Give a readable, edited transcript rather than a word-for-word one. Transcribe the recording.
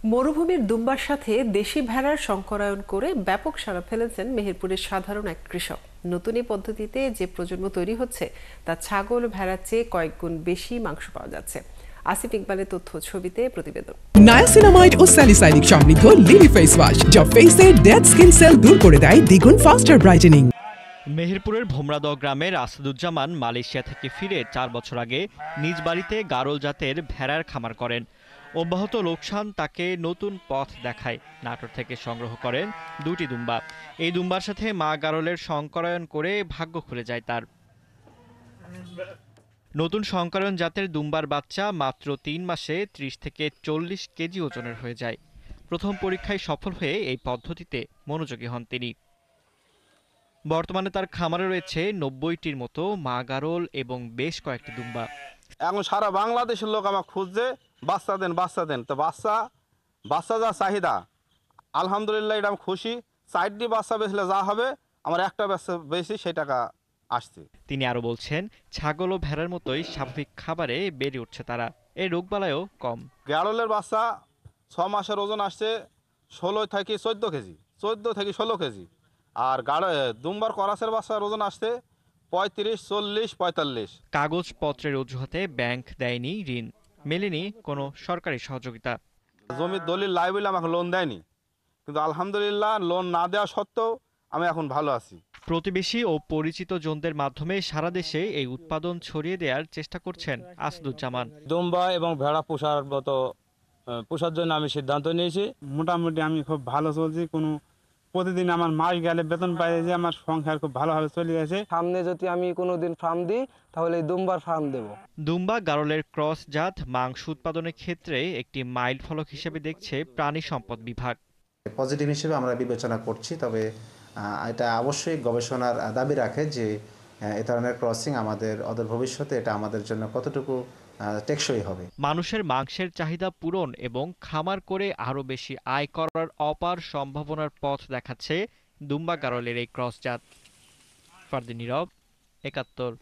মরুভূমির দুম্বার সাথে দেশি ভেড়ার সংকরায়ন করে ব্যাপক সাড়া ফেলেছেন মেহেরপুরের সাধারণ এক কৃষক। নতুন এই পদ্ধতিতে যে প্রজন্ম তৈরি হচ্ছে তা ছাগল ভেড়ার চেয়ে কয়েক গুণ বেশি মাংস পাওয়া যাচ্ছে। আসিফ ইকবালের তথ্য ছবিতে প্রতিবেদন। নায়াসিনামাইড ও স্যালিসাইলিক সমৃদ্ধ লিলি ফেস ওয়াশ যা ফেসের ডেড স্কিন সেল দূর করে দেয় দ্বিগুণ ফাস্টার ব্রাইটেনিং। মেহেরপুরের ভোমরাদহ গ্রামের আসাদুজ্জামান মালয়েশিয়া থেকে ফিরে 4 বছর আগে নিজ বাড়িতে গারল জাতের ভেড়ার খামার করেন। অব্যাহত লোকসান তাকে নতুন পথ দেখায়। নাটোর থেকে সংগ্রহ করেন 2টি দুম্বা। এই দুম্বার সাথে মা গারলের সংকরায়ন করে ভাগ্য খুলে যায় তার। নতুন সংকরায়ন জাতের দুম্বার বাচ্চা মাত্র 3 মাসে 30 থেকে 40 কেজি ওজনের হয়ে যায়। প্রথম পরীক্ষায় সফল হয়ে এই পদ্ধতিতে মনোযোগী হন তিনি। বর্তমানে তার খামারে রয়েছে 90টির মতো মা গারল এবং বেশ কয়েকটি দুম্বা। এখন সারা বাংলাদেশের লোক আমার খুঁজছে বাচ্চা দেন তো বাচ্চা যা চাহিদা, আলহামদুলিল্লাহ এটা আমি খুশি। 4টি বাচ্চা বেচলে যা হবে আমার একটা বাচ্চা বেশি সেই টাকা আসছে। তিনি আরো বলছেন, ছাগল ও ভেড়ার মতোই স্বাভাবিক খাবারে বেড়ে উঠছে তারা, এই রোগবালাইও কম। গারলের বাচ্চা 6 মাসের ওজন আসছে 16 থেকে 14 কেজি, 14 থেকে 16 কেজি। আর দুম্বার করাসের বাচ্চার ওজন আসছে 35, 40, 45। কাগজপত্রের অজুহাতে ব্যাংক দেয়নি ঋণ, মেলেনি কোনো সরকারি সহযোগিতা। জমির দলিল লাই বলে আমাকে লোন দেয়নি, কিন্তু আলহামদুলিল্লাহ লোন না দেওয়া সত্ত্বেও আমি এখন ভালো আছি। প্রতিবেশী ও পরিচিত জনদের মাধ্যমে সারা দেশে এই উৎপাদন ছড়িয়ে দেওয়ার চেষ্টা করছেন আসাদুজ্জামান। দুম্বা এবং ভেড়া পোষার জন্য আমি সিদ্ধান্ত নিয়েছি। মোটামুটি আমি খুব ভালো চলছি, প্রতিদিন আমার মাস গেলে বেতন পাই, যে আমার সংসার খুব ভালোভাবে চলে গেছে। সামনে যদি আমি কোনোদিন ফার্ম দিই তাহলে এই দুম্বার ফার্ম দেব। দুম্বা গারলের ক্রস জাত মাংস উৎপাদনের ক্ষেত্রে একটি মাইল ফলক হিসেবে দেখছে প্রাণী সম্পদ বিভাগ। পজিটিভ হিসেবে আমরা বিবেচনা করছি, তবে এটা অবশ্যই গবেষণার দাবি রাখে যে এ ধরনের ক্রসিং আমাদের অদূর ভবিষ্যতে এটা আমাদের জন্য কতটুকু টেকসই হবে। মানুষের মাংসের চাহিদা পূরণ এবং খামার করে আরও বেশি আয় করার অপার সম্ভাবনার পথ দেখাচ্ছে দুম্বা গারলের এই ক্রস জাত। ফারদিন নীরব, ৭১।